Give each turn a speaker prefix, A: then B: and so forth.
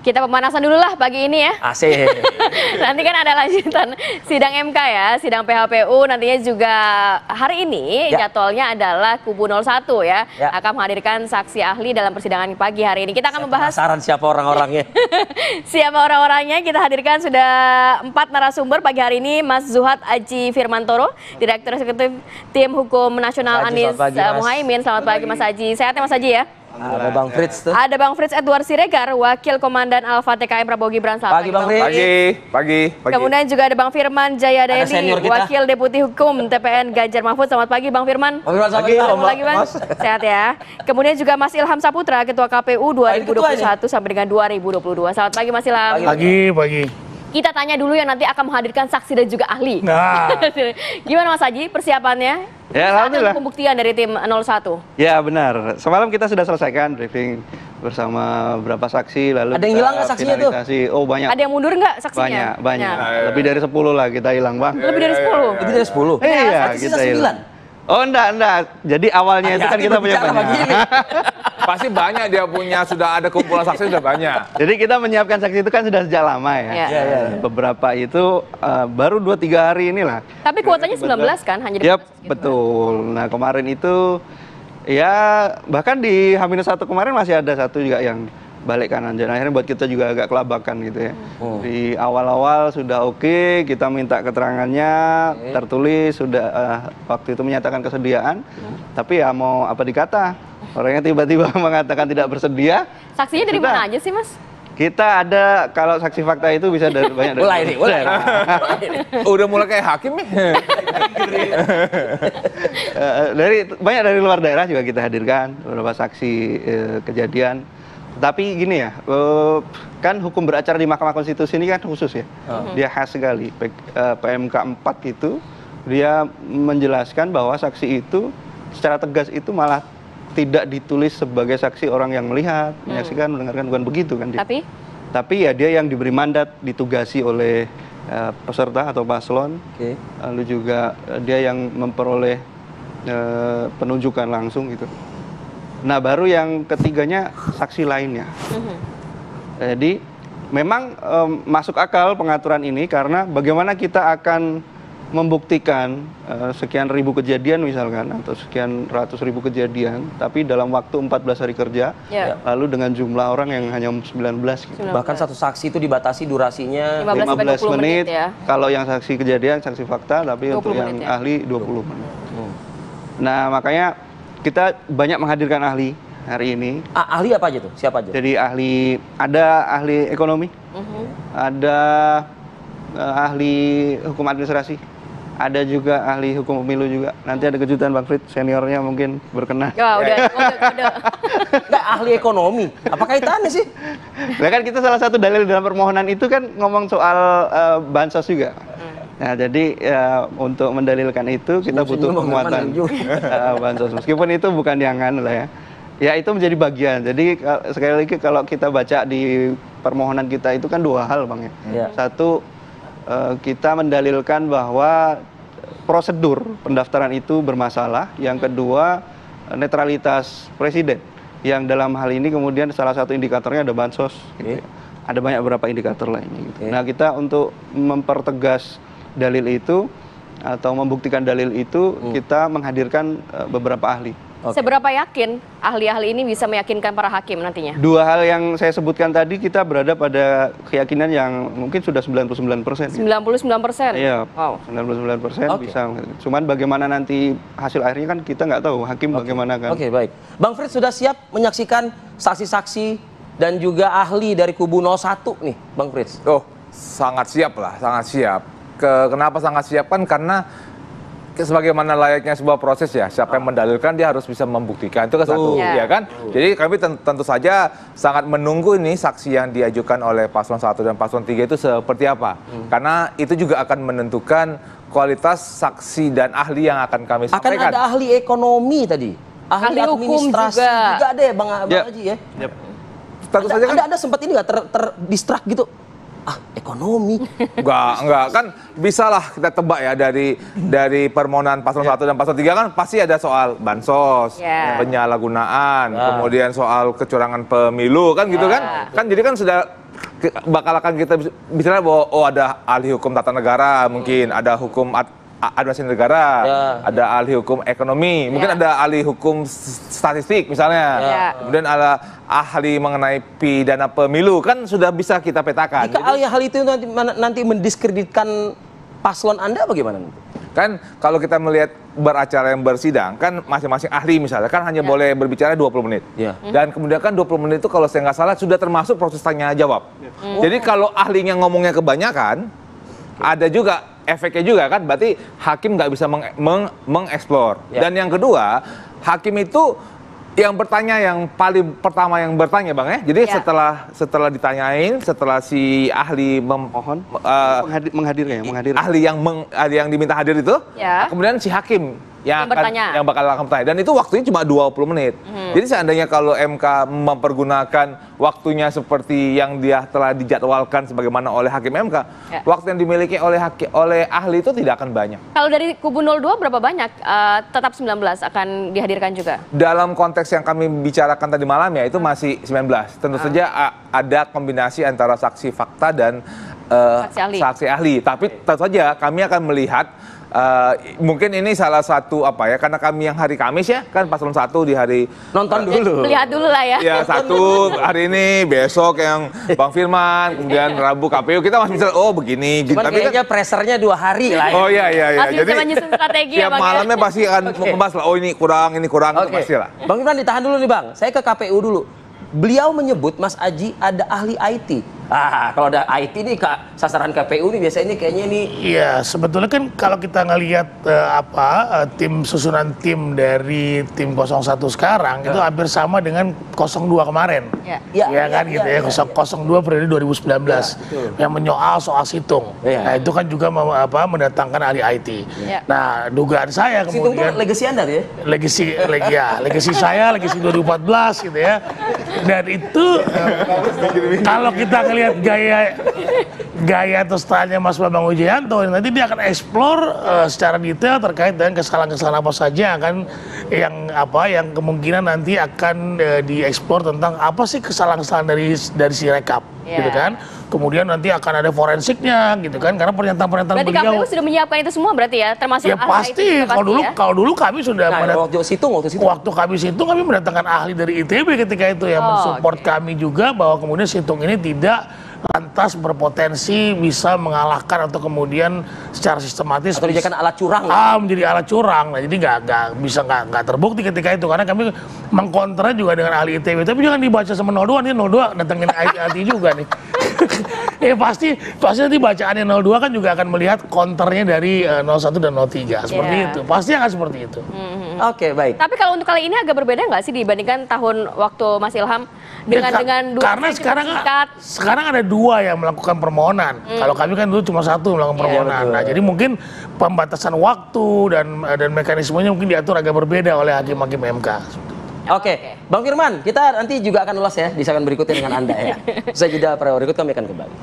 A: Kita pemanasan dulu lah pagi ini ya.
B: Asik.
A: Nanti kan ada lanjutan sidang MK ya, sidang PHPU nantinya juga hari ini jadwalnya adalah kubu 01 ya, akan menghadirkan saksi ahli dalam persidangan pagi hari ini. Kita akan membahas
B: penasaran siapa orang-orangnya.
A: siapa orang-orangnya. Kita hadirkan sudah 4 narasumber pagi hari ini. Mas Zuhad Aji Firmantoro, Direktur Eksekutif Tim Hukum Nasional Anies Muhaimin. Selamat pagi Mas Aji. Sehat ya Mas Aji ya?
B: Ada Bang Frits tuh.
A: Ada Bang Frits Edward Siregar, Wakil Komandan Alfa TKM Prabowo Gibran. Selamat
B: pagi Bang Frits.
C: Pagi.
A: Kemudian juga ada Bang Firman Jayadeni, Wakil Deputi Hukum TPN Ganjar Mahfud. Selamat pagi Bang Firman.
B: Selamat pagi
A: Bang. Sehat ya. Kemudian juga Mas Ilham Saputra, Ketua KPU 2021 sampai dengan 2022. Selamat pagi Mas Ilham.
D: Pagi.
A: Kita tanya dulu yang nanti akan menghadirkan saksi dan juga ahli.
D: Nah.
A: Gimana Mas Aji persiapannya?
E: Ya, alhamdulillah.
A: Pembuktian dari tim 01.
E: Ya benar. Semalam kita sudah selesaikan briefing bersama beberapa saksi. Lalu
B: ada yang hilang nggak saksinya tuh?
E: Oh banyak.
A: Ada yang mundur nggak saksinya?
E: Banyak. Lebih dari 10 lah kita hilang Bang.
A: Lebih dari 10?
B: Lebih dari 10?
E: Iya kita hilang. Oh enggak. Jadi awalnya itu kan kita punya banyak.
C: Pasti banyak dia punya, sudah ada kumpulan saksi sudah banyak.
E: Jadi kita menyiapkan saksi itu kan sudah sejak lama ya. Beberapa itu baru 2-3 hari inilah.
A: Tapi kuotanya 19 kan? Hanya
E: betul. Nah kemarin itu ya bahkan di H-1 kemarin masih ada satu juga yang balik kanan. Dan akhirnya buat kita juga agak kelabakan gitu ya. Di awal-awal sudah oke, kita minta keterangannya tertulis, sudah waktu itu menyatakan kesediaan. Tapi ya mau apa dikata, orangnya tiba-tiba mengatakan tidak bersedia.
A: Saksinya dari mana aja sih Mas?
E: Kita ada, kalau saksi fakta itu bisa dari banyak dari
B: mulai.
C: Udah mulai kayak hakim nih.
E: Banyak dari luar daerah juga kita hadirkan beberapa saksi kejadian. Tapi gini ya, kan hukum beracara di Mahkamah Konstitusi ini kan khusus ya. Dia khas sekali. PMK 4 itu dia menjelaskan bahwa saksi itu secara tegas itu malah tidak ditulis sebagai saksi orang yang melihat, menyaksikan, mendengarkan, bukan begitu kan dia. Tapi ya dia yang diberi mandat, ditugasi oleh peserta atau paslon. Lalu juga dia yang memperoleh penunjukan langsung gitu. Nah baru yang ketiganya saksi lainnya. Jadi memang masuk akal pengaturan ini karena bagaimana kita akan membuktikan sekian ribu kejadian misalkan atau sekian ratus ribu kejadian tapi dalam waktu 14 hari kerja lalu dengan jumlah orang yang hanya 19 gitu.
B: Bahkan satu saksi itu dibatasi durasinya
E: 15 menit ya. Kalau yang saksi kejadian, saksi fakta, tapi untuk yang ahli 20 menit. Nah makanya kita banyak menghadirkan ahli hari ini.
B: Ahli apa aja tuh? Siapa aja?
E: Jadi ada ahli ekonomi, ada ahli hukum administrasi, ada juga ahli hukum pemilu juga. Nanti ada kejutan Bang Frits, seniornya mungkin berkenan.
A: Udah.
B: Nggak, ahli ekonomi. Apa kaitannya sih?
E: Nah kan kita salah satu dalil dalam permohonan itu kan ngomong soal bansos juga. Nah jadi untuk mendalilkan itu kita butuh penguatan bansos. Meskipun itu bukan yang lah ya. Ya itu menjadi bagian. Jadi sekali lagi kalau kita baca di permohonan kita itu kan 2 hal Bang ya. Satu, kita mendalilkan bahwa prosedur pendaftaran itu bermasalah. Yang kedua, netralitas presiden. Yang dalam hal ini kemudian salah satu indikatornya ada bansos. Gitu ya. Ada banyak beberapa indikator lainnya. Gitu. Nah kita untuk mempertegas dalil itu atau membuktikan dalil itu kita menghadirkan beberapa ahli.
A: Seberapa yakin ahli-ahli ini bisa meyakinkan para hakim nantinya?
E: 2 hal yang saya sebutkan tadi kita berada pada keyakinan yang mungkin sudah 99%.
A: 99%?
E: Iya,
A: wow.
E: 99% bisa. Cuman bagaimana nanti hasil akhirnya kan kita nggak tahu hakim bagaimana kan.
B: Baik. Bang Frits sudah siap menyaksikan saksi-saksi dan juga ahli dari kubu 01 nih Bang Frits?
C: Oh sangat siap lah, sangat siap. Kenapa sangat siap kan karena sebagaimana layaknya sebuah proses ya, siapa yang mendalilkan dia harus bisa membuktikan, itu kan satu, ya kan? Jadi kami tentu saja sangat menunggu ini saksi yang diajukan oleh paslon 1 dan paslon 3 itu seperti apa. Karena itu juga akan menentukan kualitas saksi dan ahli yang akan kami sampaikan.
B: Akan ada ahli ekonomi tadi, ahli administrasi juga ada ya Bang Haji ya?
C: Tentu saja kan
B: Anda sempat ini nggak terdistract gitu? ekonomi.
C: Enggak kan bisa lah kita tebak ya dari permohonan paslon 1 dan paslon 3 kan pasti ada soal bansos, penyalahgunaan, kemudian soal kecurangan pemilu kan gitu kan. Kan jadi kan sudah bakal akan kita bicara bahwa ada ahli hukum tata negara, mungkin ada hukum administrasi negara, ada ahli hukum ekonomi, mungkin ada ahli hukum statistik misalnya, kemudian ada ahli mengenai pidana pemilu, kan sudah bisa kita petakan.
B: Jika ahli itu nanti mendiskreditkan paslon Anda bagaimana?
C: Kan kalau kita melihat beracara yang bersidang, kan masing-masing ahli misalnya kan hanya boleh berbicara 20 menit. Dan kemudian kan 20 menit itu kalau saya nggak salah sudah termasuk proses tanya jawab. Jadi kalau ahlinya ngomongnya kebanyakan, ada juga efeknya juga kan, berarti hakim nggak bisa mengeksplor. Dan yang kedua, hakim itu yang bertanya, yang paling pertama yang bertanya Bang ya. Jadi setelah ditanyain, setelah si ahli menghadirkan ahli yang diminta hadir itu, kemudian si hakim yang bakal bertanya. Dan itu waktunya cuma 20 menit. Jadi seandainya kalau MK mempergunakan waktunya seperti yang dia telah dijadwalkan sebagaimana oleh hakim MK, waktu yang dimiliki oleh ahli itu tidak akan banyak.
A: Kalau dari kubu 02 berapa banyak? Tetap 19 akan dihadirkan juga?
C: Dalam konteks yang kami bicarakan tadi malam ya, itu masih 19. Tentu saja ada kombinasi antara saksi fakta dan saksi ahli. Tapi tentu saja kami akan melihat, mungkin ini salah satu karena kami yang hari Kamis ya, kan paslon 1 di hari
B: nonton dulu.
A: Lihat dulu lah ya.
C: Ya, 1 hari ini, besok yang Bang Firman, kemudian Rabu KPU, kita masih bisa begini.
B: Cuman tapi kayaknya pressernya 2 hari lah ya.
C: Oh iya.
A: Masih bisa menyusun strategi ya
C: Bang.
A: Bang.
C: Malamnya pasti akan membahas lah, ini kurang, itu pasti lah.
B: Bang Firman ditahan dulu nih Bang, saya ke KPU dulu. Beliau menyebut Mas Aji ada ahli IT. Kalau ada IT nih sasaran KPU nih biasanya kayaknya nih.
D: Iya, sebetulnya kan kalau kita ngelihat tim susunan tim dari tim 01 sekarang itu hampir sama dengan 02 kemarin. Iya kan gitu ya. 02 periode 2019 yang menyoal soal situng. Nah, itu kan juga mendatangkan ahli IT. Nah, dugaan saya kemudian
B: situng itu legasi Anda ya?
D: Legasi saya, legasi 2014 gitu ya. Dan itu kalau kita ngelihat gaya atau stylenya Mas Bambang Wijayanto, nanti dia akan eksplor secara detail terkait dengan kesalahan-kesalahan apa saja yang kemungkinan nanti akan dieksplor tentang apa sih kesalahan-kesalahan dari si rekap, gitu kan. Kemudian nanti akan ada forensiknya, gitu kan, karena pernyataan-pernyataan beliau.
A: Berarti KPU sudah menyiapkan itu semua berarti ya, termasuk
D: ya pasti. Kalau dulu kami sudah waktu kami situng kami mendatangkan ahli dari ITB ketika itu yang mensupport kami juga bahwa kemudian situng ini tidak lantas berpotensi bisa mengalahkan atau kemudian secara sistematis
B: atau dijadikan alat curang.
D: Menjadi alat curang. Nah, jadi nggak terbukti ketika itu karena kami mengkontra juga dengan ahli ITB. Tapi jangan dibaca sama 02, nih 02 datengin IT juga nih. Pasti nanti bacaannya 02 kan juga akan melihat counternya dari 01 dan 03 seperti itu. Pasti akan seperti itu.
B: Oke, baik.
A: Tapi kalau untuk kali ini agak berbeda nggak sih dibandingkan tahun waktu Mas Ilham dengan dua?
D: Karena sekarang ada 2 yang melakukan permohonan. Kalau kami kan dulu cuma 1 melakukan permohonan. Nah, jadi mungkin pembatasan waktu dan mekanismenya mungkin diatur agak berbeda oleh hakim-hakim MK.
B: Oke, Bang Firman, kita nanti juga akan ulas ya di segmen berikutnya dengan Anda ya. Usai jeda berikut kami akan kembali.